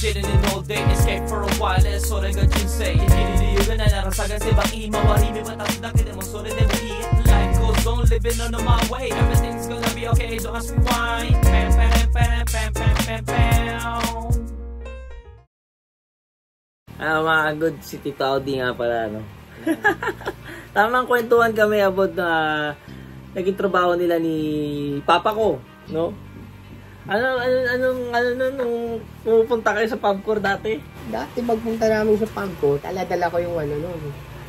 chilling in all day, escape for a while,それが人生。生きる理由がないなら探せばいい。周り見渡すだけでもそれでもいい。Life goes on, living on my way. Everything's gonna be okay, don't ask me why. Pam, pam, pam, pam, pam, pam, pam. Mga good si Tito Audi nga pala, no? Tamang kwentuhan kami about na naging trabaho nila ni Papa ko, no? Nung pupunta kayo sa Pubcor dati? Dati magpunta namin sa Pubcor, dala ko yung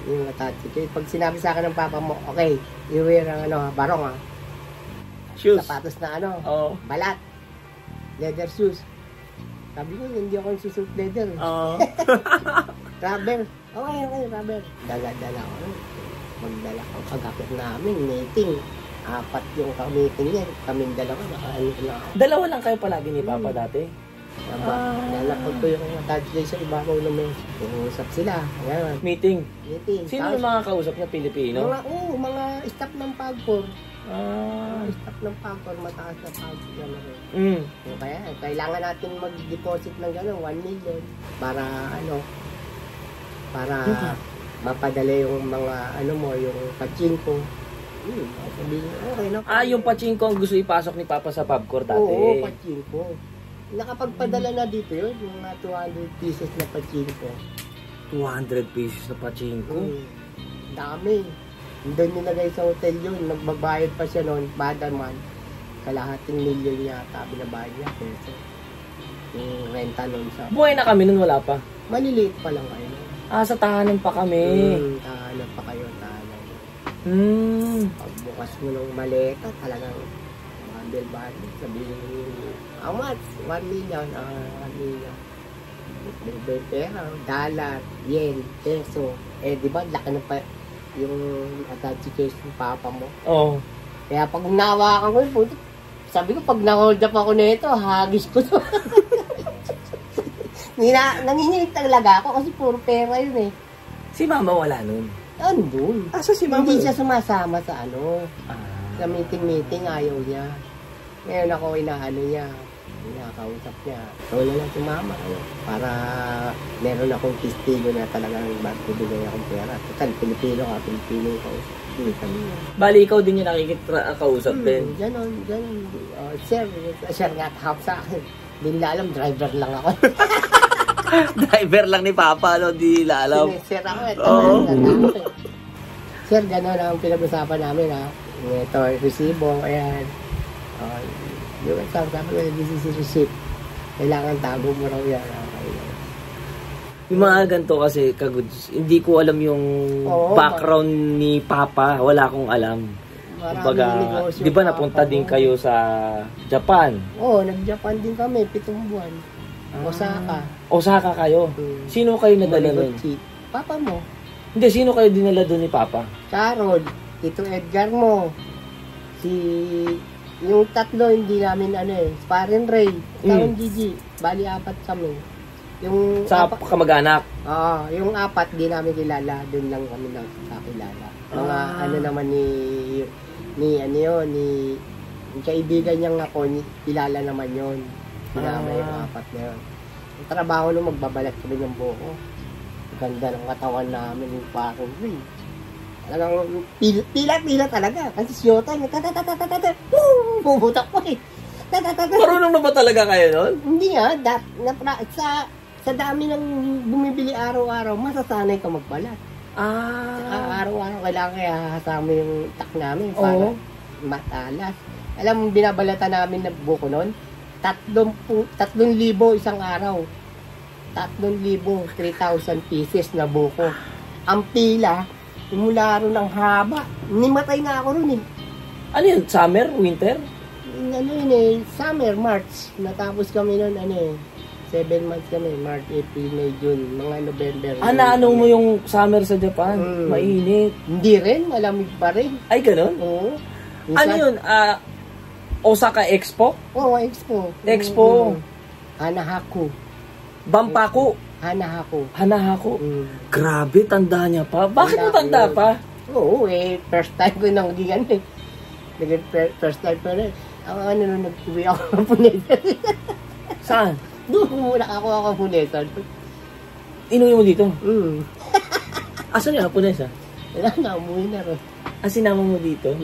yung attachment. Pag sinabi sa akin ng papa mo, okay, i-wear ang barong Shoes. Sapatos na balat. Leather shoes. Sabi ko, hindi ako susut leather. Rubber. Okay, rubber. Dala ko. Magdala ko. Pagkakit namin, meeting. 4 yung ka-meeting niya. Kaming dalawa. Dalawa lang kayo palagi ni Papa dati? Lalapag ko yung attachment sa ibabaw ng mes. Usap sila. Ayan. Meeting? Meeting. Sino yung mga kausap niya? Pilipino? Mga staff ng Pubcor. Staff ng Pubcor, mataas na Pubcor na rin. Kaya kailangan natin mag-deposit ng gano'n, 1 million para mapadala yung mga yung pachinko. Okay na. Yung pachinko ang gusto ipasok ni Papa sa Pubcor dati? Oo, pachinko. Nakapagpadala na dito yun, yung 200 pieces na pachinko. 200 pieces na pachinko? Dami. Doon nilagay sa hotel yun, nagbabayad pa siya noon, badaman, kalahating milyon yata, binabayad niya peso. Yung renta noon sa... Buhay na kami noon, wala pa? Maliliit pa lang kayo. Sa tahanan pa kami. Tahanan pa kayo, tahanan. Pagbukas mo ng maleta, talagang bundle-bundle, sabihin how much? 1 million, 1 million. May pera, dollar, yen, peso. Di ba, laki na pa yung attached case ng papa mo. Oo. Kaya pag nawakan ko yun, sabi ko, pag na-hold up ako nito, hagis ko to. Nanginginig talaga ako kasi puro pera yun eh. Si Mama wala nun? Andun. Si Mama? Hindi siya sumasama sa sa meeting, ayaw niya. Ngayon ako niya. Nakakausap niya. Wala lang si Mama para meron akong testigo na talagang bibigay akong pera. Total, Pilipino ko. Bali, ikaw din yung nakikikausap din? Ganon. Sir nga tahap sa akin. Di nila alam, driver lang ako. Driver lang ni Papa, di nila alam. Sir ako Sir, ganon ang pinag-usapan namin Ito, resibo, ayan. Yung sabi ko, this is receipt. Kailangan tago mo raw yan. Yung mga ganito kasi, kaguds, hindi ko alam yung background ni Papa. Wala akong alam. Kumbaga, di ba napunta din kayo sa Japan? Oo, nag-Japan din kami, 7 buwan. Osaka kayo? Sino kayo nadala nun? Papa mo. Hindi, sino kayo dinala doon ni Papa? Carol, Tito Edgar mo. Yung 3 hindi namin Sparring Ray, Taon Gigi, bali 4 kami. Yung sa kamag-anak? Yung 4 di namin kilala, doon lang kami nakakilala. Mga naman ni kaibigan niyang ako, kilala naman yon. Sinama yung 4 na yun. Yung trabaho nung magbabalat kami ng buko. Ganda ng katawan namin yung parang talagang pila talaga. Kasi siyota, bubutak po Marunong na ba talaga kayo nun? Hindi sa dami ng bumibili araw-araw, masasanay ka magbalat. Araw-araw kailangan kaya kasama yung tak namin para matalas. Alam mo, binabalatan namin na buko nun? 3,000 isang araw. 3,000, 3,000 pieces na buko. Ang pila, mula ron ng haba. Nimatay na ako ron Ano yun? Summer? Winter? Summer, March. Natapos kami nun, 7 months kami. March, April, May, June. Mga November. Naano mo yung summer sa Japan? Mainit. Hindi rin, malamig pa rin. Ay, ganun? Oo. Ano yun? Osaka Expo? Oo, Expo. Hanahaku. Bampaku? Hanahaku. Grabe, tanda niya pa. Bakit mo tanda pa? Oo, first time ko nang gigan First time pa rin. Nung nag-uwi ako ng Puneta. Saan? Doon muna ako Hapunesan. Inuwi mo dito? Asan yung Hapunesa? Wala na, umuwi na rin. Sinama mo dito?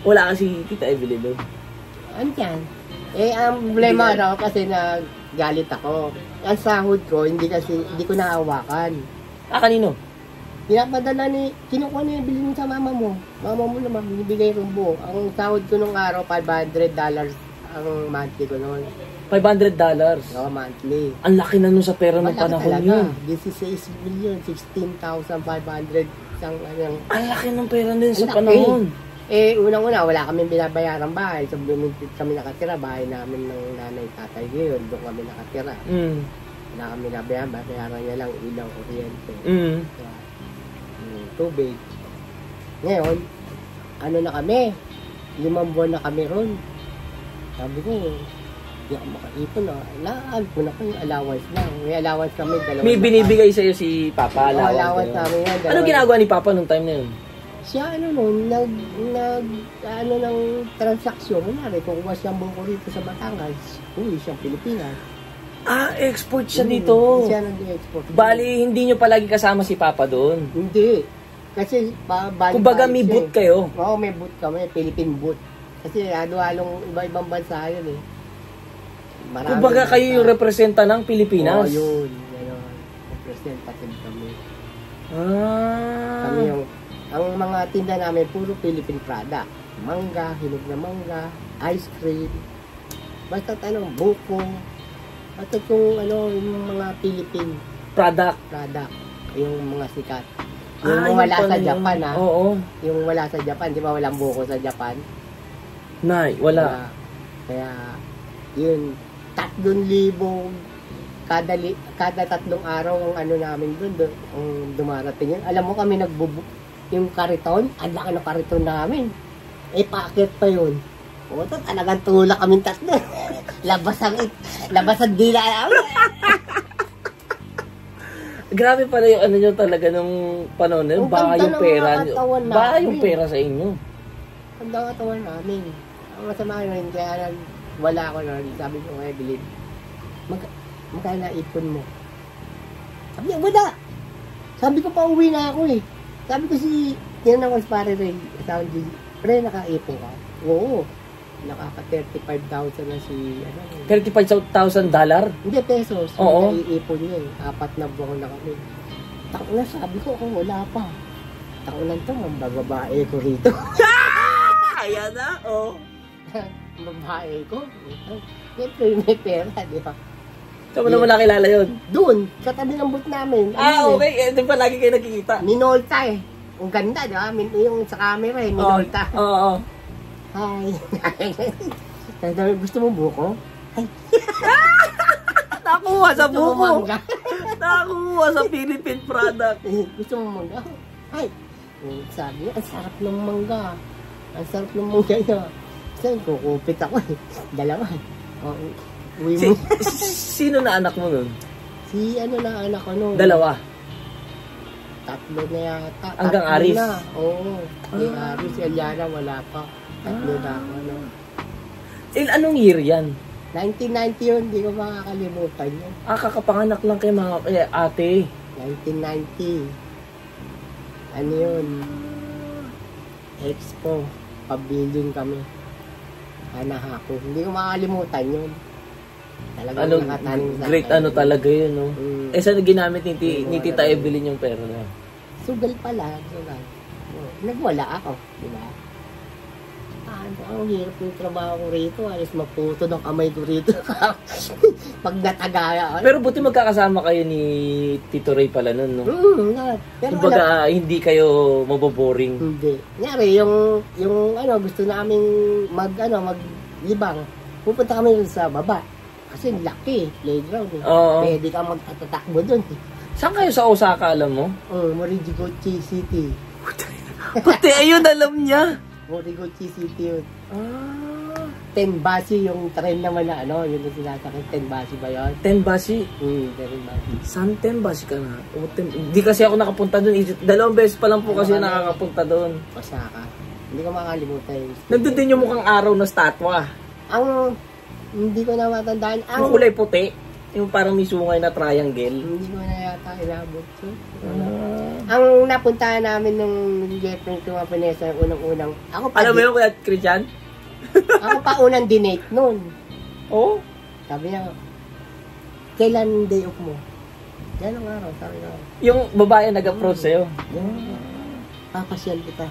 Wala kasi Tita Evelyn doon? Andyan. Ang problema kasi galit ako. Ang sahod ko, hindi ko nahawakan. Kanino? Pinapadala kinukuha niya, bilhin mo sa mama mo. Mama mo naman, binibigay rumbo. Ang sahod ko nung araw, $500 ang monthly ko noon. $500? Oo, monthly. Ang laki na nun sa pera ng panahon yun. 16 million, 16,500. Ang laki ng pera din sa panahon. Unang-una, wala kaming binabayarang bahay. So, bumintit kami nakatira. Bahay namin ng nanay tatay ngayon. Doon kami nakatira. Wala kami binabayaran. Bayaran niya lang ilaw, kuryente. Tubig. Ngayon, na kami? 5 buwan na kami ron. Sabi ko, hindi ako makaipon na. Laag ko na yung allowance lang. May allowance kami. May binibigay sa'yo si Papa? Allowance namin yan. Ano ginagawa ni Papa nung time na yun? Siya, nun, ng transaksyon. Kunwari, kukuha siyang buko rito sa Batangas. Uy, siyang Pilipinas. Export siya dito. Siya nag-export. Bali, hindi nyo palagi kasama si Papa doon? Hindi. Kasi, kumbaga may boot kayo? Oo, may boot kami. Philippine boot. Kasi, halo-halong iba-ibang bansa yun eh. Kumbaga kayo yung representa ng Pilipinas? Oo, yun. Representative kami. Kami yung ang mga tinda namin, puro Philippine product. Mangga, hinog na mangga, ice cream, basta buko, basta yung mga Philippine product. Yung mga sikat. Yung wala sa Japan, ha? Oo. Yung wala sa Japan, di ba walang buko sa Japan? Wala. Kaya, yun, 3,000 kada 3 araw ang namin doon, dumarating yun. Alam mo kami yung kariton, ang laki ng kariton namin. Packet pa yun. Talagang tulak kaming 3. labas ang dila namin. Grabe pala yung nyo talaga nung panahon na yun. Baka yung pera nyo. Baka yung pera sa inyo. Ang katawan namin. Ang masama rin, kaya wala ako na. Sabi ko kaya bilib. Magkano na ipon mo? Sabi niya, wala. Sabi ko, pauwi na ako eh. Sabi ko tinanong ko si Pare Ray, pre, nakaipon ka? Oo. Nakaka-35,000 na $35,000? Hindi, pesos. Oo. Naiipon niya eh. 4 na buwan na kami. Na, sabi ko, wala pa. Taon lang ito, babae ko rito. Ayan na, Babae ko. Siyempre, may pera, di ba? Saan mo naman nakilala yun? Doon, sa tabi ng boot namin. Okay. Ito pa lagi kayo nakikita. Minolta eh. Ang ganda, di ba? Yung sa camera eh, Minolta. Oo. Hi. Gusto mo buko? Ay. Nakuha sa buko. Nakuha sa Philippine product. Gusto mo mangga? Ay. Sabi, ang sarap ng mangga. Ang sarap ng mangga niya. Saan, kukupit ako eh. Dalawa. Sino na anak mo nun? Si na anak ko nun. 2? 3 na yata. Hanggang Aris? Oo. Aris, si Aliana wala pa. 3 na ako. Anong year yan? 1990 yun, hindi ko makakalimutan yun. Kakapanganak lang kay mga ate. 1990. Ano yun? Expo. Pabiling kami. Hanahako. Hindi ko makakalimutan yun. Great talaga yun, no? Saan ginamit ni Tita Evelyn yung pera na? Sugal pala. Nagwala ako, di ba? Ang hirap yung trabaho ko rito. Alis maputo ng kamay ko rito. Pag natagaya. Pero buti magkakasama kayo ni Tito Ray pala nun, no? Pero kumbaga, hindi kayo maboboring. Hindi. Nyari, yung gusto namin maglibang. Pupunta kami sa baba. Kasi laki, playground eh. Pwede ka magtatakbo dun eh. Saan kayo sa Osaka, alam mo? Moriguchi City. Pati ayun, alam niya. Moriguchi City yun. Tenbashi yung train naman na yun yung sinasakit. Tenbashi ba yun? Tenbashi? Tenbashi. Saan Tenbashi ka na? Hindi kasi ako nakapunta dun. 2 beses pa lang po kasi nakakapunta dun. Osaka. Hindi ko makalimutan. Nandun din yung mukhang araw na statwa. Hindi ko na matandaan. Ang kulay puti. Yung parang may sungay na triangle. Hindi ko na yata inabot. Ang napuntahan namin nung girlfriend ko nga Vanessa, unang-unang. Ako pa. Alam mo yun, Kuya Christian? Ako pa unang dinate nun. Oo. Sabi niya, kailan day off mo? Ganong araw, sabi ko. Yung babae nag-approach sa'yo. Papasyal kita.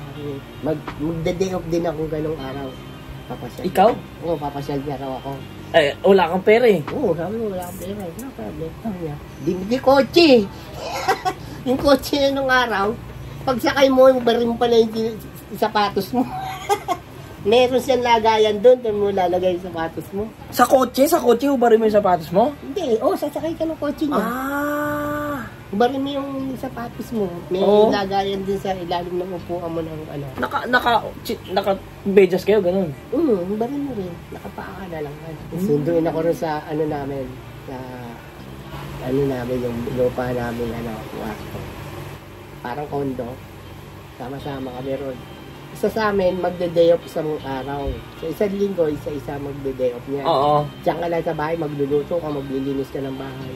Magda-day off din ako ganong araw. Papasyal. Ikaw? Oo, papasyal niya raw ako. Eh, wala kang pera eh. Oo, sabi ko, wala akong pera. No problem. Sabi niya, di kotse. Yung kotse nung araw, pag sakay mo, barin mo pala yung sapatos mo. Meron siyang lagayan doon mo lalagay yung sapatos mo. Sa kotse? Sa kotse, ubarin mo yung sapatos mo? Hindi. Sasakay ka ng kotse niya. Ubarin mo yung sapatos mo. May lagayan din sa ilalim ng upuan mo ng ano. Naka-bedyas kayo, ganun? Ubarin mo rin. Nakapaa ka na lang. Sunduin ako rin sa ano namin. Sa ano namin, yung lupa namin, wasto. Parang kondo. Sama-sama kami ron. Isa sa amin, magde-day off isang araw. So, isang linggo, isa-isa magde-day off niya. Oo. Diyan ka lang sa bahay, magluluto ka, maglilinis ka ng bahay.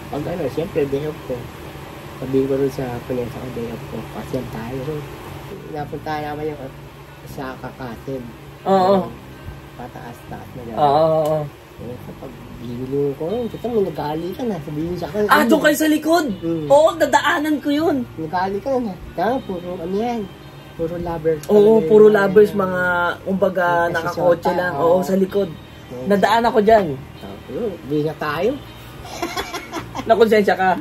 Pag siyempre, day off ko. Sabihin ko rin sa Vanessa ko, day off ko. Pasyal tayo rin. Napunta naman yung sa Kakatin. Oo. Pataas-taas na gano'n. Oo. Kapag binili ko, kita may nagali ka na. Sabihin sa akin. Doon kayo sa likod? Oo, dadaanan ko yun. Nagali ka na. Puro ano yan. Puro lovers. Oo, puro lovers, mga, kumbaga, nakakotse lang. Oo, sa likod. Nadaan ako dyan. Hindi na tayo. Nakonsensya ka.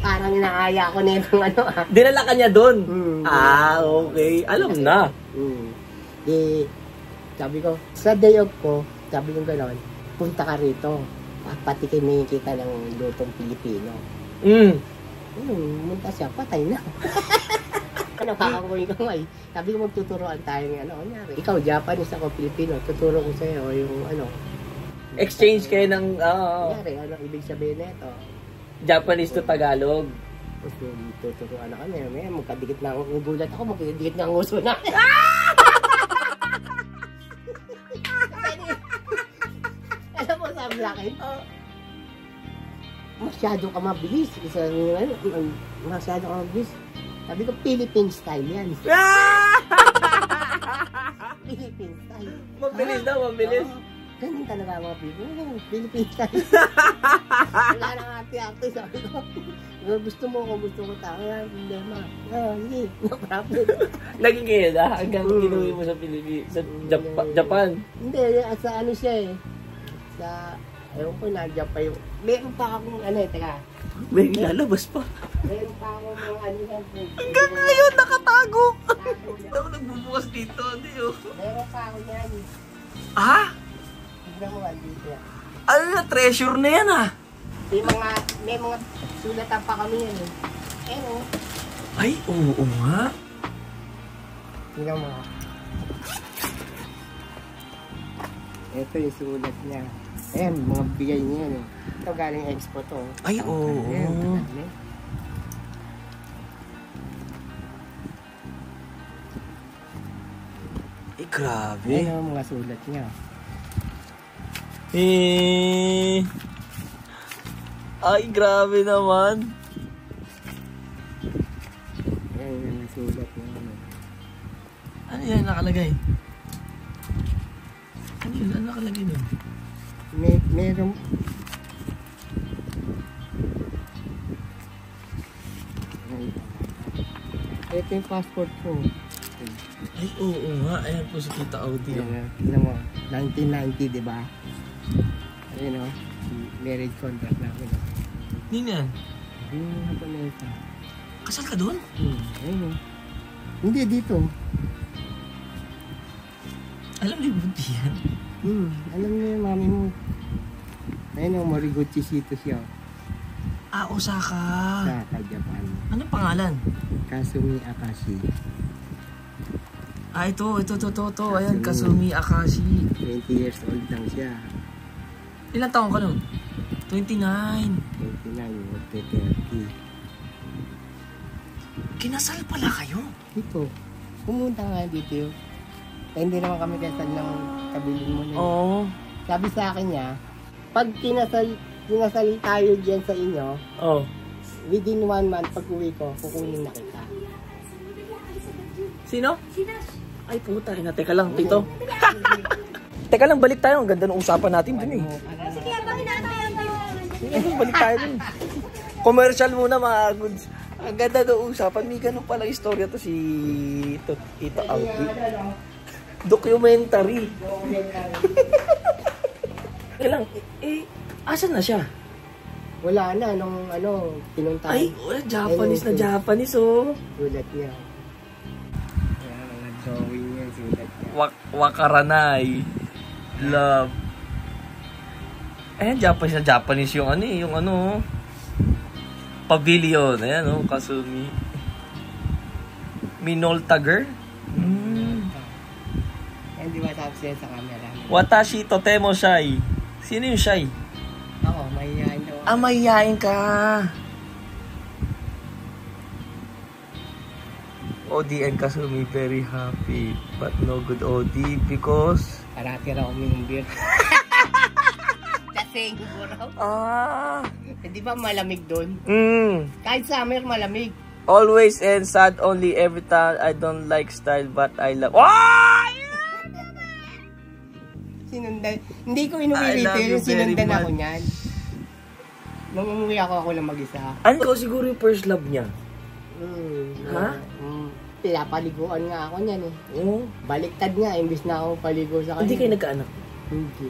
Parang inaaya ko na yung ano Dinala ka niya doon? Okay. Alam na. Di, sabi ko, sa day off ko, sabi ko gano'n, punta ka rito. Patikin mo yung kita ng lutong Pilipino. Munta siya, patay na. Kakakuhin ko nga eh. Sabi ko magtuturoan tayo ng kunyari. Ikaw, Japanese, ako Pilipino. Tuturo ko sa'yo yung exchange kayo ng... Kunyari, ibig sabihin na ito? Japanese to Tagalog. Tuturuan na kami. Magkadikit na ang gulat ako, magkadikit na ang uso na. Alam mo, sabi sa akin, masyado ka mabilis. Masyado ka mabilis. Sabi ko, Philippine style yan. Philippine style. Mabilis daw, mabilis. Ganun talaga mga Philippine style. Wala na nga ate-ate, sabi ko. Gusto ko tayo. Hindi ma. Hindi, no problem. Naging kayo na hanggang inuwi mo sa Pilipinas, sa Japan. Hindi, sa ano siya eh. Sa, ewan ko, nandiyan pa yung, meron pa akong teka. May lalabas pa. Meron pa akong mga yan. Hanggang ngayon, nakatago. Hindi ako nagbubukas dito. Meron pa ako yan. Tignan mo nga dito yan. Ano na, treasure na yan May mga sulatan pa kami yan eh. Ay, oo nga. Tignan mo nga. Ito yung sulat niya. Mga bigay niya yan eh. Ito galing expo to. Ay, oo. Grabe. Ayan ang mga sulat niya. Ay, grabe naman. Ayan yung sulat niya. Ano yan nakalagay? Ano yun? Ano nakalagay nun? Meron. Ito yung passport ko. Ay, oo nga. Ayan po si Tita Audi. Tignan mo. 1990, di ba? Ayun o. Marriage contract namin. Hindi yan. Yung Japanese. Kasal ka doon? Ayun o. Hindi, dito. Alam ni Bunti yan? Alam niyo yung mami mo. Ayun o, Moriguchi City siya. Osaka. Osaka, Japan. Anong pangalan? Kasumi Akashi. Ito. Ayan, Kasumi Akashi. 20 years old lang siya. Ilang taon ka nun? 29. 29, magte-30. Kinasal pala kayo? Dito. Pumunta nga dito yun. Hindi naman kami kasal ng kabilin mo na. Oo. Sabi sa akin niya, pag kinasal tayo dyan sa inyo, within 1 month, pag uwi ko, kukunin na kita. Sino? Ay, puta. Teka lang, Tito. Teka lang, balik tayo. Ang ganda ng usapan natin dun eh. Sige, abangin na tayo. Sige, balik tayo dun. Commercial muna mga goods. Ang ganda ng usapan. May ganun palang istorya to si Tito Alpi. Documentary. Teka lang, asan na siya? Wala na, nung pinuntahan. Ay, Japanese na Japanese, oh. Sulat niya. Nag-drawing niya, sulat niya. Wakaranay. Love. Ayan, Japanese na Japanese yung pavilion. Ayan, Kasumi. Minoltager. Ayan, di ba tapos yan sa camera? Watashi totemo shy. Sino yung shy? Ako, mahihayin daw. Mahihayin ka. OD and Kasumi very happy but no good OD because Parati raw uminom beer. Lasing mo raw. Di ba malamig doon? Kahit summer malamig. Always and sad only every time. I don't like style but I love. Sinundan. Hindi ko inuwi rito. Sinundan ako niyan. Nung umuwi ako lang mag-isa. Ano siguro yung first love niya? Ha? Pinapaliguan nga ako niyan eh. Baliktad nga, imbis na ako paligo sa kanya. Hindi kayo nagkaanak? Hindi.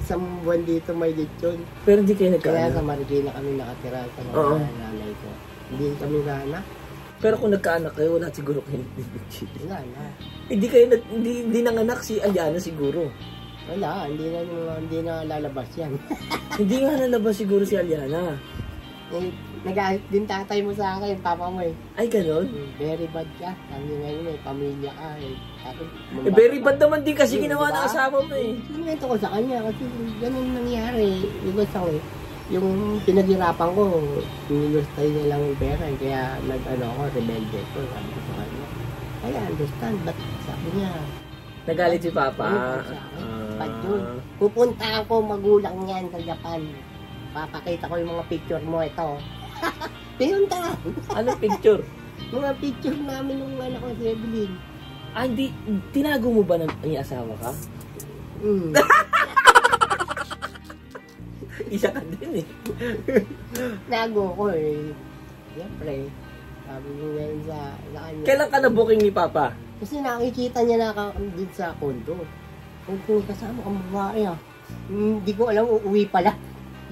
Isang buwan dito may lechon. Pero hindi kayo nagkaanak? Kaya sa Marikina kami nakatira sa mga nanay ko. Hindi kami naanak. Pero kung nagkaanak kayo, wala siguro kayo nag-cheat. Wala na. Hindi nanganak si Aliana siguro. Wala, hindi na lalabas yan. Hindi nga nalabas siguro si Aliana. Nag-ahit din tatay mo sa akin, papa mo eh. Ay, ganon? Very bad ka. Sabi ngayon may pamilya ka eh. Very bad naman din kasi ginawa ng asawa mo eh. Sinunento ko sa kanya kasi ganun nangyari. Yung pinaghirapan ko, pinilustay niya lang yung pera. Kaya ako, rebelde ko. Sabi ko sa kanya. Kaya understand, but sabi niya. Nagalit si Papa? Pupunta ako magulang yan sa Japan. Papakita ko yung mga picture mo ito. Pinunta. Anong picture? Mga picture namin nung anak ko si Evelyn. Hindi. Tinago mo ba ng asawa ka? Isa ka din eh. Nago ko eh. Siyempre. Sabi mo ngayon sa kanya. Kailan ka na-booking ni Papa? Kasi nakikita niya na din sa condo. Kung kasama kang babae hindi ko alam, uuwi pala.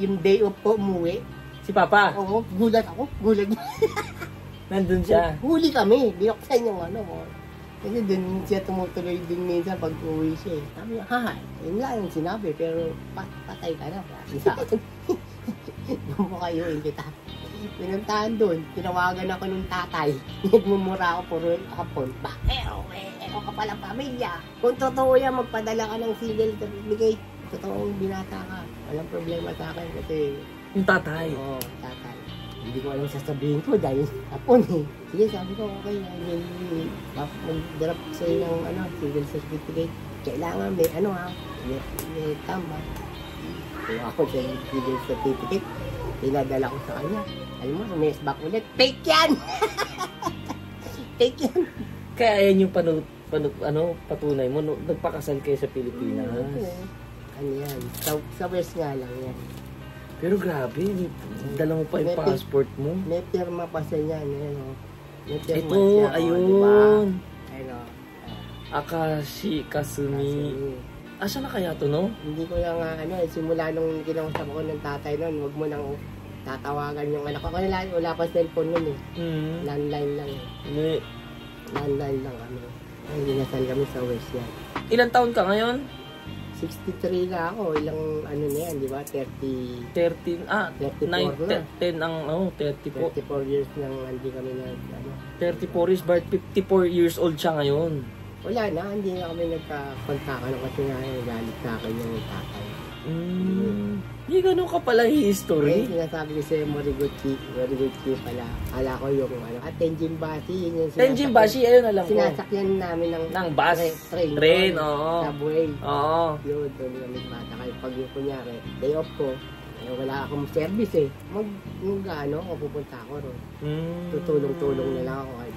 Yung day off ko, umuwi. Si Papa? Oo, gulat ako. Gulat. Nandun siya? Huli kami. Binuksan yung Kasi dun siya tumutuloy din minsan pag uwi siya eh. Sabi niya, yun lang yung sinabi, pero patay ka na. Sabi sa akin. Bumukayuin kita. Pinuntahan doon, tinawagan ako ng tatay. Nagmumura ako, puro hapon. Bakit? Eko ka palang pamilya. Kung totoo yan, magpadala ka ng single certificate. Totoong binata ka. Walang problema sa akin kasi... Yung tatay? Oo, tatay. Hindi ko alam sasabihin ko dahil hapon eh. Sige, sabi ko, okay, mag-drop sa'yo ng single certificate. Kailangan may may tamba. Kung ako sa single certificate, pinadala ko sa kanya. Alam mo, sumayas back ulit. Fake yan! Fake yan! Kaya yan yung patunay mo, nagpakasal kayo sa Pilipinas. Ano yan? Sa West nga lang yan. Pero grabe, dala mo pa yung passport mo. May pirma pa sa yan. Ito, ayun. Akashi Kasumi. Asa na kaya to, no? Hindi ko lang simula nung kinausap ko ng tatay nun, wag mo nang tatawagan yung anak ko. Kasi wala pa cellphone nun eh. Landline lang eh. Landline lang Ay, dinasal kami sa West yan. Ilang taon ka ngayon? 63 na ako. Ilang na yan, di ba? 34 10 ang 34 years nang hindi kami 34 years, but 54 years old siya ngayon. Wala na, hindi na kami nagkakontakan kasi nga galit sa akin yung tatay. Hindi ganun ka pala history. Sinasabi ko sa'yo, Moriguchi pala. Kala ko yung Tenjin Bashi. Tenjin Bashi, ayun alam ko. Sinasakyan namin ng bus. Train, oo. Subway. Oo. Yun, doon kami bata. Kaya pag yung kunyari, day off ko, wala akong service eh. Pupunta ako ron. Tutulong-tulong na lang ako.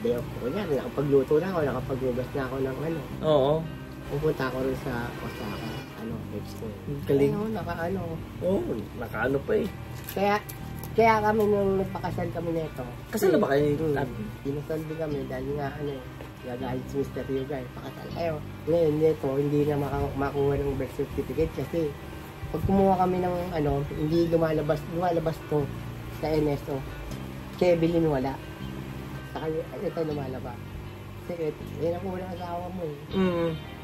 Day off ko. Kunyari, nakapagluto na ako, nakapaglugas na ako ng Oo. Pupunta ako rin sa Osaka, next ko. Galing. Nakaano. Oo, nakaano pa eh. Kaya kami nung nagpakasal kami nito. Kasal na ba kayo? Pinasal din kami dahil nga gagalit si Mr. Yugay. Pakasal kayo. Ngayon nito, hindi na makuha ng birth certificate kasi pag kumuha kami ng hindi lumalabas to sa NSO. Kevin wala. Sa kanya, ito lumalabas. Kasi yan ang unang asawa mo eh.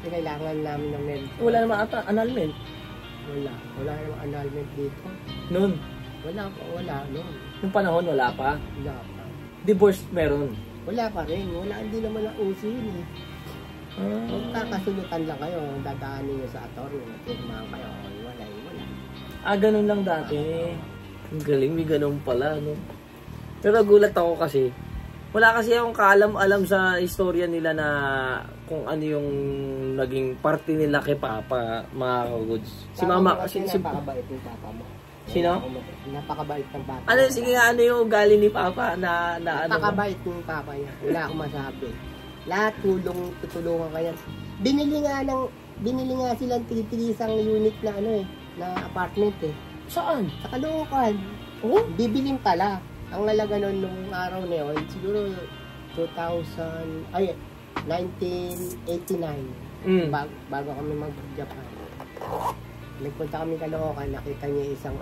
Kailangan namin ng meron. Wala naman ata annulment. Wala namang annulment dito. Noon? Wala noon. Nung panahon wala pa? Wala pa. Divorce meron? Wala pa rin. Hindi naman ang uso yun eh. Magkakasulutan lang kayo. Dadaanin nyo sa attorney. Pirmahan kayo. Wala. Ganun lang dati. Ang galing, may ganun pala, no? Pero gulat ako kasi. Wala kasi akong kaalam-alam sa istorya nila na kung ano yung naging parte nila kay Papa, mga kagods. Si Mama, napakabait ng Papa mo. Sino? Napakabait ng Papa. Sige nga, ano yung ugali ni Papa na napakabait ng Papa niya. Wala akong masabi. Lahat tutulungan kanya. Binili nga silang titilisang unit na na apartment eh. Saan? Sa Caloocan. Oh? Bibilin pala. Ang halaga nun nung araw na yun, siguro 1989. Bago kami mag-Japan. Nagpunta kami Caloocan, nakita niya isang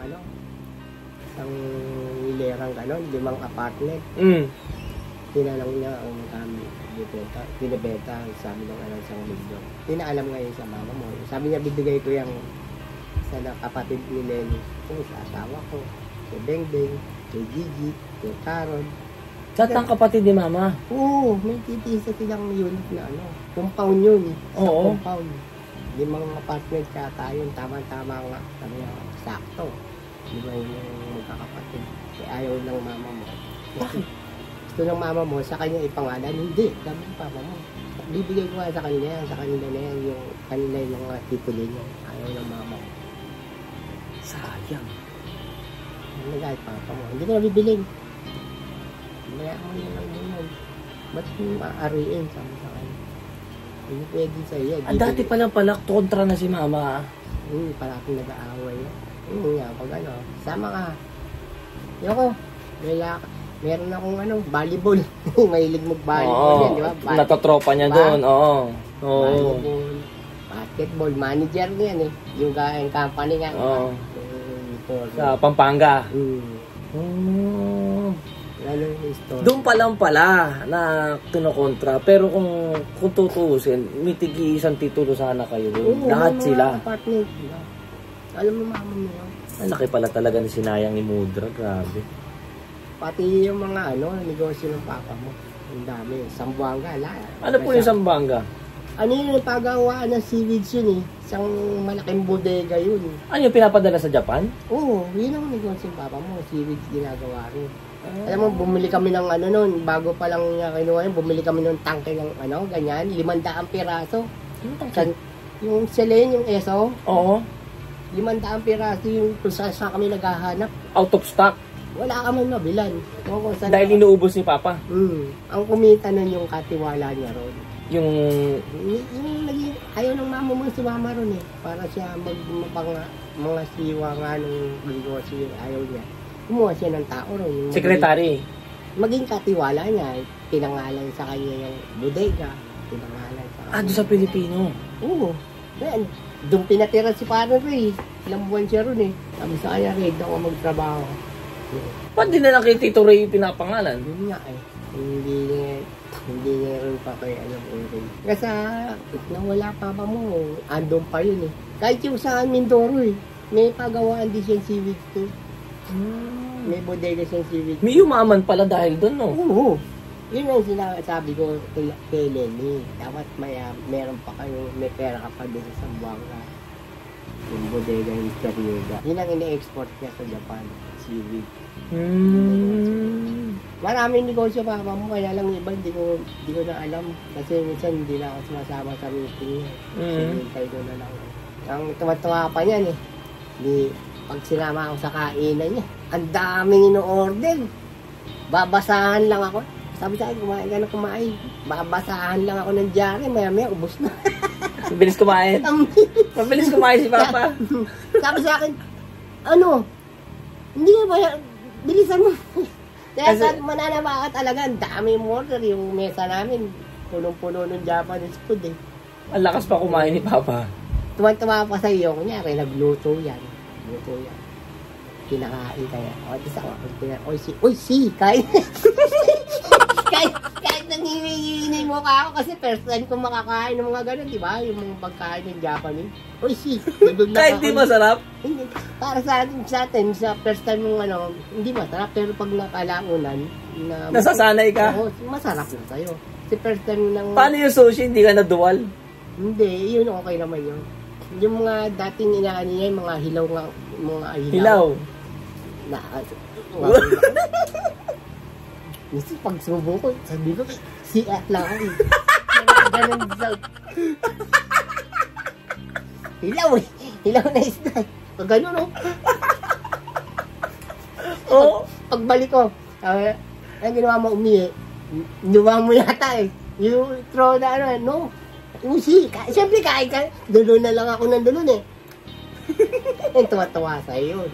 hilerang 5 apartment. Tinanong niya ang kami binibenta, sabi ng isang milyon. Tinaalam ngayon sa mama mo. Sabi niya, bibigay ko yung sa kapatid ni Lenny. Sa asawa ko, si Bengbeng, kay Gigi, kay Caron. Lahat ng kapatid ni Mama? Oo, may titisa silang unit na compound yun. Oo. Compound. 5 apartment kaya yun. Tama-tama nga. Sakto. 5 yung magkakapatid. Kaya ayaw ng mama mo. Bakit? Gusto ng mama mo, sa kanya ipangalan. Hindi, dami ng papa mo. Bibigay ko nga sa kanila na yan, yung kanila yung mga titulo niya. Ayaw ng mama mo. Sayang. Nagahit papa mo. Hindi ko nabibiling. Kaya mo yun lang yun. Ba't yung maaariin sa kanya? Hindi pwede sa iyo. Dati pala kontra na si Mama. Parang nag-aaway. Nga, pag sama ka. Yoko, meron akong volleyball. Mahilig mag-volleyball yan, di ba? Natatropa niya doon, oo. Volleyball, basketball, manager niyan eh. Yung company nga. Oo. Sa Pampanga. Doon pa lang pala na kinukontra. Pero kung tutuusin, may tigi-isang titulo sana kayo doon. Lahat sila. Apartment, diba? Alam mo mama mo yun. Ang laki pala talaga ni sinayang ni Mudra. Grabe. Pati yung mga negosyo ng papa mo. Ang dami. Sambuanga, lahat. Ano po yung Sambuanga? Yung pagawaan ng seaweeds yun eh. Isang malaking bodega yun. Ano yung pinapadala sa Japan? Oo, yun ang negosyo ng papa mo. Seaweeds ginagawa rin. Alam mo, bumili kami ng noon, bago pa lang kinuha yun, bumili kami ng tangke ng ganyan, 500 piraso. Yung Selene, yung ESO. Oo. 500 piraso yung kung saan kami naghahanap. Out of stock? Wala kami mabilan. Dahil inuubos ni Papa? Ang kumita nun yung katiwala niya ron. Yung naging, ayaw ng mama mo sumama ron eh. Para siya mga siwa nga nung negosyo, ayaw niya. Kumuha siya ng tao ron. Secretary? Maging katiwala niya. Pinangalan sa kanya yung bodega. Pinangalan sa kanya. Doon sa Pilipino? Oo. Doon pinatira si Parang Ray. Ilang buwan siya ron eh. Sabi sa kanya, Ray, doon ako magtrabaho. Ba't di na lang kay Tito Ray pinapangalan? Yun nga eh. Hindi niya rin pa kay Ray. Kasi nawala papa mo, andun pa yun eh. Kahit yung sa Mindoro eh. May pagawaan din siyang seaweed to. May bodega siyang seaweed. May umaman pala dahil doon, no? Oo. Yun ang sinasabi ko kay Lenny. Dapat meron pa kayo, may pera ka pa doon sa Zamboanga. Yung bodega yung Perioda. Yun ang ine-export niya sa Japan. Seaweed. Maraming negosyo pa mo, kaya lang iba hindi ko na alam. Kasi minsan hindi na ako sumasama sa meeting niya. Hintay ko na lang. Ang tuwa pa niyan eh. Pag sinama ako sa kainan niya, ang daming ino-order. Babasahan lang ako. Sabi sa akin, kumain ka na kumain. Babasahan lang ako ng dyari, maya-maya ubos na. Mabilis kumain. Mabilis kumain si Papa. Sabi sa akin, hindi ba, bilisan mo. Kaya mananaba ka talaga, ang dami yung order. Yung mesa namin, punong-puno ng Japanese food eh. Ang lakas pa kumain ni Papa. Tuwan-tuwa pa sa iyo, kunyari, nagluto yan. Kinakain kaya. Oy, kain. Kahit nangihingi mo ka ako kasi first time ko makakain ng mga ganun, di ba? Yung mga pagkain ng Japanese. Oy, kahit di masarap? Hindi. Para sa atin, sa first time mong hindi masarap. Pero pag nakalaunan, nasasanay ka? Oo, masarap na sa'yo. Kasi first time nang... Paano yung sushi? Hindi ka naduwal? Hindi, yun okay naman yun. Yung mga dating inaani niya, yung mga hilaw nga, Hilaw? Kasi pag subo ko, sabi ko, siat lang ako eh. Ganun sa... Hilaw eh. Hilaw na isda eh. Pag ganun Pagbalik ko, ang ginawa mo umihi, ginawa mo yata eh. You throw na usi. Siyempre kain ka. Dulo na lang ako ng dulo eh. Yung tuwa-tuwa sa'yo.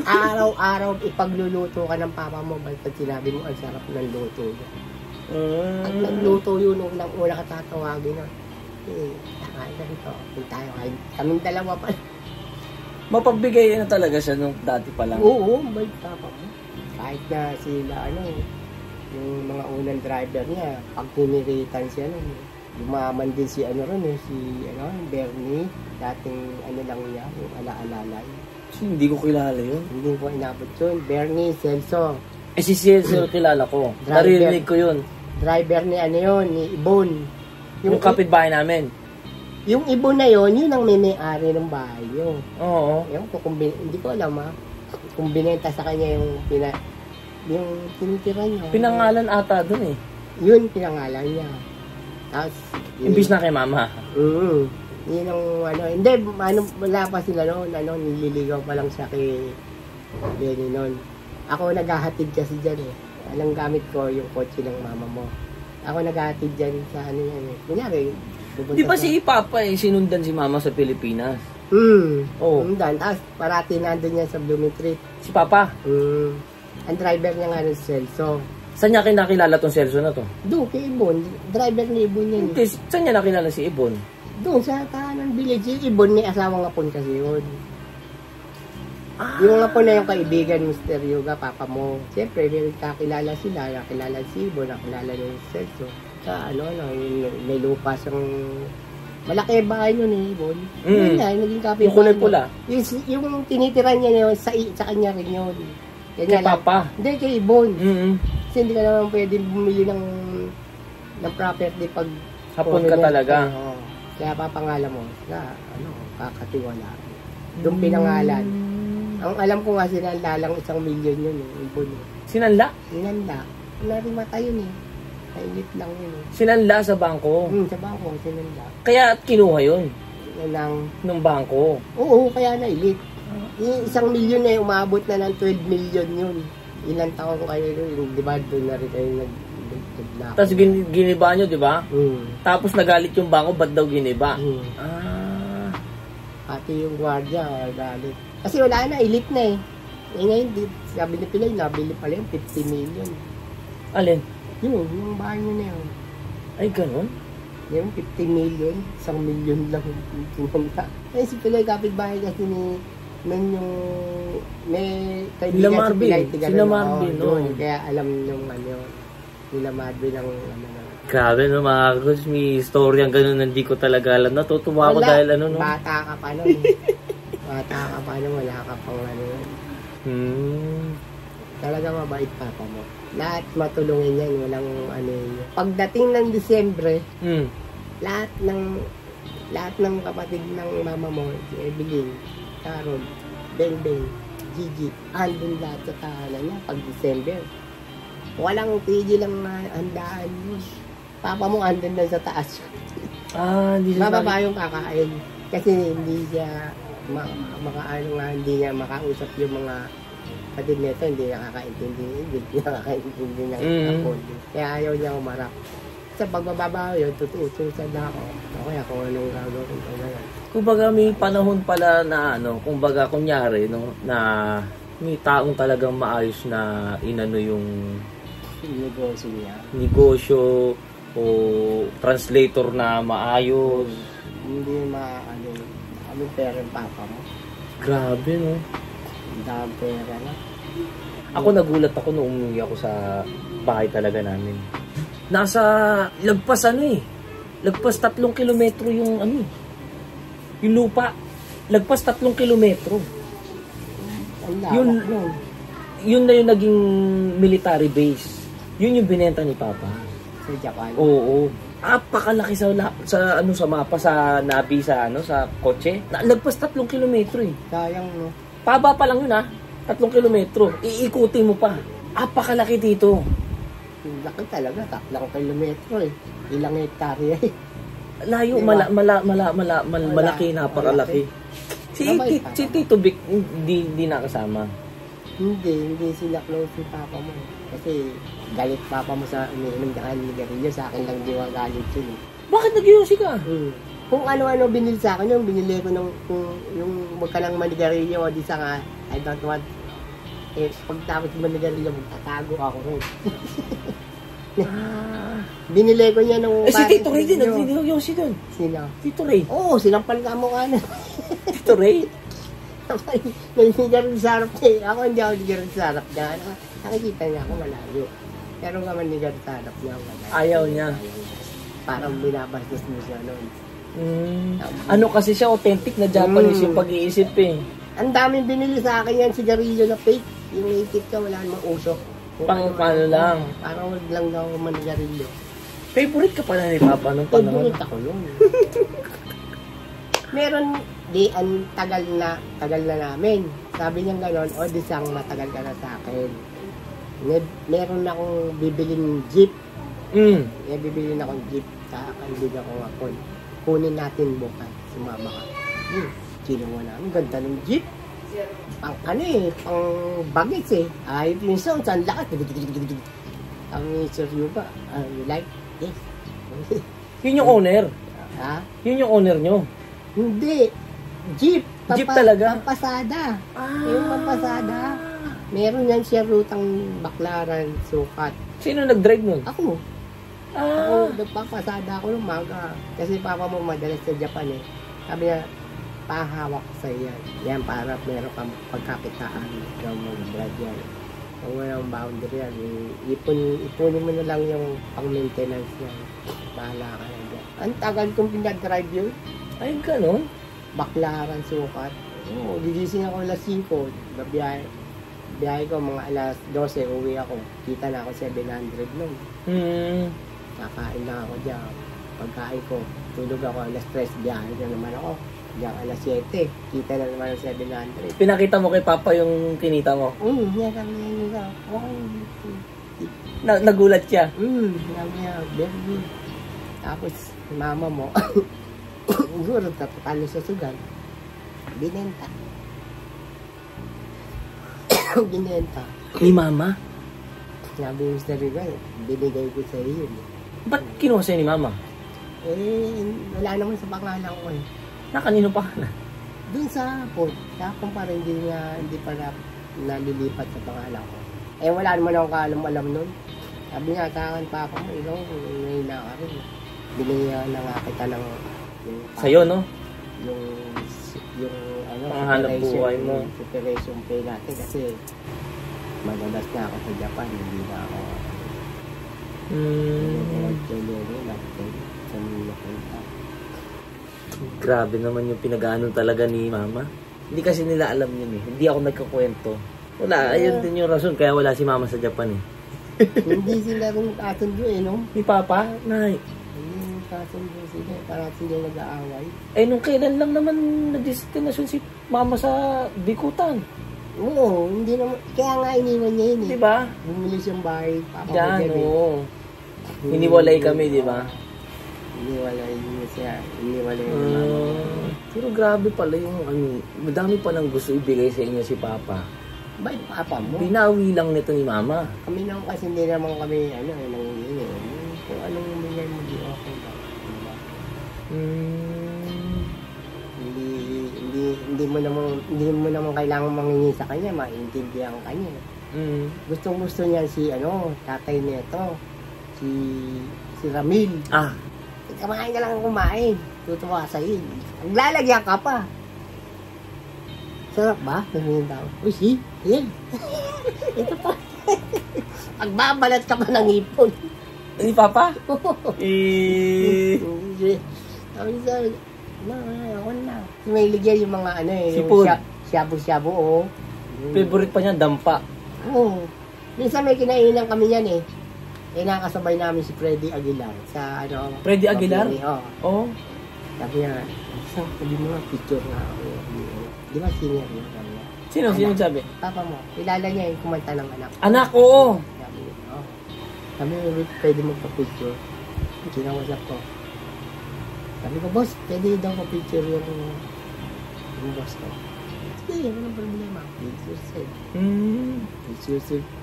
Araw-araw ipagluluto ka ng papa mo basta sinabi mo ang sarap ng luto niya. Pag nagluto yun, unang-una ka tatawagin na. Nakain ka rito. Kung tayo kain. Kaming dalawa pa. Mapagbigay na talaga siya nung dati pa lang. Oo, balik papa mo. Kahit na sila, yung mga unang driver niya, pag piniritan siya, lumaman din si Bernie. Dating lang niya, yung ala-alala. Hindi ko kilala yun. Hindi ko inabot yun. Bernie, Celso. Si Celso kilala ko. Narinig ko yun. Driver ni ni Ibon. Yung kapitbahay namin. Yung Ibon na yun ang may-ari ng bahay yun. Oo. Hindi ko alam kung binenta sa kanya yung tinitira niya. Pinangalan ata dun eh. Yun, pinangalan niya. Tapos, imbis na kay mama. Yun ang hindi, wala pa sila nililigaw pa lang siya kay Lenny noon. Ako naghahatid kasi dyan eh. Alang gamit ko yung kotse ng mama mo. Ako naghahatid dyan sa yan eh. Kunyari, di ba si Papa sinundan si mama sa Pilipinas? Sundan. Tapos parati nandun niya sa Blooming Street. Si Papa? Ang driver niya nga ng Celso. Saan niya kinakilala tong Celso na to? Doon, kay Ibon. Driver ni Ibon yan. Saan niya nakilala si Ibon? Doon, sa Tahanan Village. Yung Ibon, may asawang apon kasi yun. Yung apon na yung kaibigan, Mr. Yuga, papa mo. Siyempre, kakilala sila. Nakilala si Ibon, nakilala ni Celso. Sa may lupa siyang... Malaki bahay nun eh, Ibon. Yun na, naging kapit. Yung kulay pula? Yung tinitira niya sa kanya rin yun. Kay Papa? Hindi, kay Ibon. Kasi hindi ka naman pwede bumili ng property pag hapon ka talaga. Kaya papangalan mo sa kakatiwala. Doon pinangalan. Ang alam ko nga sinanla lang 1 milyon yun eh. Ibon. Sinanla? Sinanla. Narimata yun eh. Kainit lang yun eh. Sinanla sa bangko? Sa bangko, sinanla. Kaya kinuha yun? Nung bangko? Oo, kaya nailit. Yung 1 milyon na umabot na ng 12 million yun. Ilang taon kayo yun, di ba doon na rin kayo nag-block. Tapos giniba nyo, di ba? Tapos nagalit yung bangko, ba't daw giniba? Pati yung gwardiya, galit. Kasi wala na, elite na eh. Ngayon, sabi ni Pilay, nabili pala yung 50 million. Alin? Yung bahay nyo na yun. Ay, ganun? Yung 50 million, 1 million lang. Ay, si Pilay, kapitbahay kasi ni may kaibigan si Pilay. Sila Marvin, no? Kaya alam nung nila Marvin ang Grabe no mga Kus, may story ang ganun, hindi ko talaga alam. Natutuwa ako dahil no? Bata ka pa nun. Bata ka pa nun, wala ka pang Talaga mabait papa mo. Lahat matulungin yan, walang ano yun. Pagdating ng Disyembre, lahat ng kapatid ng mama mo, si Evelyn, Carol, Bengbeng, Gigi, andun lahat sa tahanan niya pag December. Walang tigil lang handaan yun. Papa mo andun lang sa taas. Mababa yung kakain. Kasi hindi siya hindi niya makausap yung mga kapatid nito, hindi nakakaintindi ng kapon. Kaya ayaw niya umarap. Sa pagbababa yun, tutuutusan na ako. Okay, ako anong gagawin ko ngayon. Kumbaga may panahon pala na kumbaga kunyari, na may taong talagang maayos na inano yung negosyo niya. Negosyo o translator na maayos. Hindi kami pera yung papa mo. Grabe, no? Ang daming pera na. Ako nagulat ako nung umuwi ako sa bahay talaga namin. Nasa lagpas lagpas 3 kilometro yung yung lupa. Lagpas 3 kilometro. Yun na yung naging military base. Yun yung binenta ni Papa. Sa Japan? Oo. Apakalaki sa mapa, sa nabi, sa kotse. Lagpas 3 kilometro eh. Sayang, no? Paba pa lang yun 3 kilometro. Iikutin mo pa. Apakalaki dito. Laki talaga, 3 kilometro eh. Ilang hektarya eh. Layo, diba? Malaki, napakalaki. Si Tito Vic, hindi nakasama. Hindi sila close si Papa mo. Kasi galit Papa mo sa umiinom na nigarilyo, sa akin lang di galit yun eh. Bakit nag-iusi ka? Kung ano-ano binili sa akin yung binili ko yung wag ka lang manigarilyo, di sa nga, I don't want. Pagtapos manigarilyo, magtatago ako rin. Binili ko niya nung... si Tito Ray din, nag-iusi doon. Sino? Tito Ray. Oo, sinampal ka mo ka na. Tito Ray? Nanigarilyo sa harap niya. Ako hindi ako nanigarilyo sa harap niya. Nakikita niya ako malayo. Pero nga manigarilyo sa harap niya. Ayaw niya. Parang binabastos mo siya noon. Ano kasi siya, authentic na Japanese yung pag-iisip eh. Ang daming binili sa akin yan, sigarilyo na fake. Yung naisip ka, wala namang usok. Paano lang? Parang wag lang daw manigarilyo. Favorite ka pala ni Papa nung panahon? Favorite ako yun. Meron, ang tagal na namin. Sabi niya gano'n, o disang matagal ka na sa akin. Meron akong bibiling jeep. Bibilin akong jeep sa kaibigan ko nga po. Kunin natin bukas, sumama ka. Kinuha namin, ganda ng jeep. Pang pang bagets eh. Yung sound, saan lakat. Ang Sir Yuba, you like? Yes. Yun yung owner? Ha? Yun yung owner nyo? Hindi. Jeep. Jeep talaga? Pampasada. Yung pampasada. Meron yan siya rutang Baklaran, Sukat. Sino nag-drive nun? Ako. Ako, nagpapasada ako ng maga. Kasi Papa mo madalas sa Japan eh. Sabi niya, pahawak sa yan. Yan para meron kang pagkakitaan. Ikaw mo nag-drive yan. Kung walang boundary yan, ipunin mo na lang yung pang-maintenance yan. Bahala ka na dyan. Ang tagal kong pinag-drive yun. Ay, ganun? Baklaran, Sukat. Oo, gigising ako alas 5. Biyahe ko mga alas 12, uwi ako. Kita na ako 700 nun. Kakain na ako dyan. Pagkain ko, tulog ako alas 3, biyahe na naman ako. Diyan alas 7, kita na naman ang 700. Pinakita mo kay Papa yung kinita mo? Yan kami nila. Nagulat siya? Sabi niya, baby. Tapos, mama mo, siguro tatalo sa sugal. Binenta. Binenta. Ni Mama? Sabi mo sa Rigal, binigay ko sa iyo. Ba't kinuha sa'yo ni Mama? Wala naman sa pangalan ko eh. Kanino pa? Doon sa port. Tapos parang hindi pa nalilipat sa pangalan ko. Wala naman akong kaalam-alam nun. Sabi nga sa akin, Papa mo, ikaw, ngayon na ka rin. Binigyan na nga kita ng... Sa'yo, no? Yung panghanap buhay mo. Separation pay natin kasi magalas na ako sa Japan, hindi na ako. Grabe naman yung pinag-aanon talaga ni Mama. Hindi kasi nila alam yun eh. Hindi ako nagkakwento. Wala, ayun din yung rason. Kaya wala si mama sa Japan eh. Hindi sila rin kasundo eh, no? Ni Papa? Nay. Hindi kasundo sila. Parang sila nag-aaway. Eh, nung kailan lang naman nag-destinasyon si mama sa Bikutan? Oo, hindi naman. Kaya nga iniwan niya yun eh. Diba? Bumili siyang bahay. Yan, oo. Hiniwalay kami, diba? Hiniwalay niya siya. Hiniwalay niya mama. Pero grabe pala yung ano, madami palang gusto ibigay sa inyo si Papa. Ba't Papa mo? Binawi lang nito ni Mama. Kami naman kasi hindi naman kami, nangingi. Kung anong bigay mo, di okay ba? Diba? Hindi mo naman kailangan mangingi sa kanya, maintindihan ka niya. Gustong-gusto niya si, tatay nito, si Ramil. Kumain ka lang kumain. Tutuwa sa'yo. Maglalagyan ka pa. Sarap ba? Sabihin daw. Uy, yan. Ito pa. Pagbabalat ka pa ng ipon. Ni Papa? Sabi, ako na. May ligyan yung mga Sipon. yung shabu-shabu, oh. Favorite pa niya, dampa. Oo. Minsan may kinainan kami yan eh. Nakasabay namin si Freddy Aguilar sa Freddy Aguilar? Oo. Sabi niya, sabi mo nga picture na ako. Di ba senior yun? Sino sabi? Papa mo. Kilala niya yung kumanta ng anak. Anak, oo. Sabi niya, Sabi niya, pwede magpa-picture. Kinawasap ko. Sabi ko, boss, pwede daw pa-picture yung boss ko. Sige, walang problema.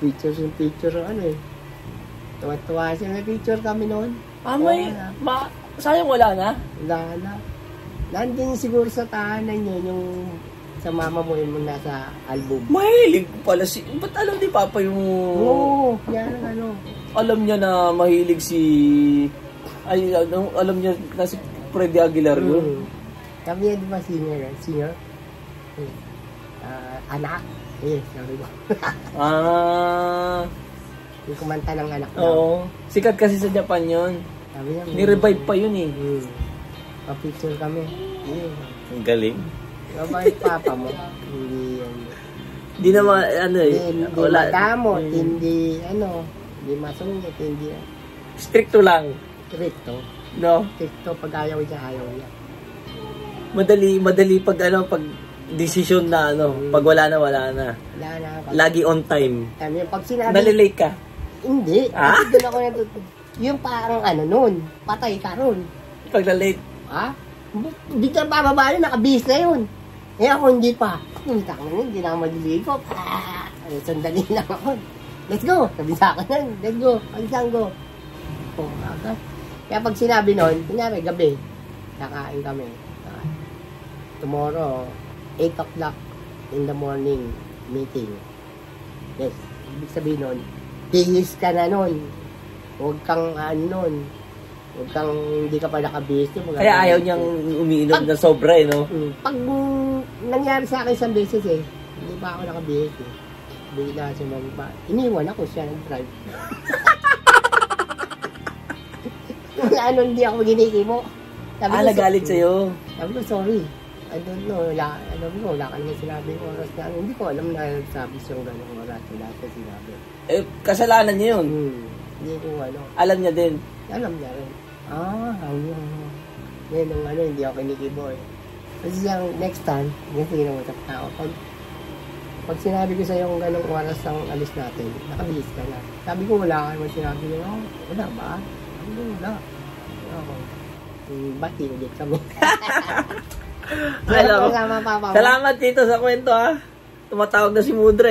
Picture, Tuwa-tuwa siya. May picture kami noon. Sayang wala na? Wala na. Nandun siguro sa tahanan niyo yung sa mama mo yung nasa album. Mahilig pala si... Ba't alam ni Papa yung... Oo, yan Alam niya na mahilig si... alam niya na si Freddy Aguilar yun. Sabi niya, di ba senior? Anak? Sabi ko. Yung kumanta ng anak daw. Oo. Sikat kasi sa Japan yun. Sabi niya, ni-revive pa yun eh. Pa-picture kami. Ang galing. Mabait Papa mo. Hindi yan. Hindi naman, Hindi madamot, hindi masungit, hindi. Stricto lang. Stricto. No? Stricto, pag ayaw niya. Madali pag pag decision na pag wala na. Wala na. Lagi on time. Pag sinabi... Nalilate ka? Hindi. Kasi doon ako natutunan. Yung parang nun, patay ka ron. Pag na-late? Biglang pababa yun, nakabihis na yun. Ako hindi pa. Hindi na ako maliligo. Sandali lang ako. Let's go! Sabi sa akin nun, let's go. Alisan go. Agad. Kaya pag sinabi nun, kunyari gabi, nakain kami. Tomorrow, 8 o'clock in the morning meeting. Yes. Ibig sabihin nun, bihis ka na nun. Huwag kang huwag kang hindi ka pa nakabihis. Kaya ayaw niyang umiinom na sobra no? Pag nangyari sa akin isang beses hindi pa ako nakabihis Bigla siya iniwan ako siya ng drive. Hindi ako ginikimo. Nagalit sa'yo. Sabi ko, sorry. I don't know. Wala ka naman sinabi yung oras na. Hindi ko alam na sabi siyang gano'ng oras. Wala ka sinabi. Kasalanan niya yun. Hindi ko Alam niya din. Alam niya rin. Yan hindi ako kinikibo Kasi next time, kasi ginawatak na ako. Pag sinabi ko sa'yo kung gano'ng oras ang alis natin, nakabihis ka na. Sabi ko, wala ka naman sinabi ko, wala ba? Wala. Bati ulit kami. Salamat dito sa kwento Tumatawag na si Mudra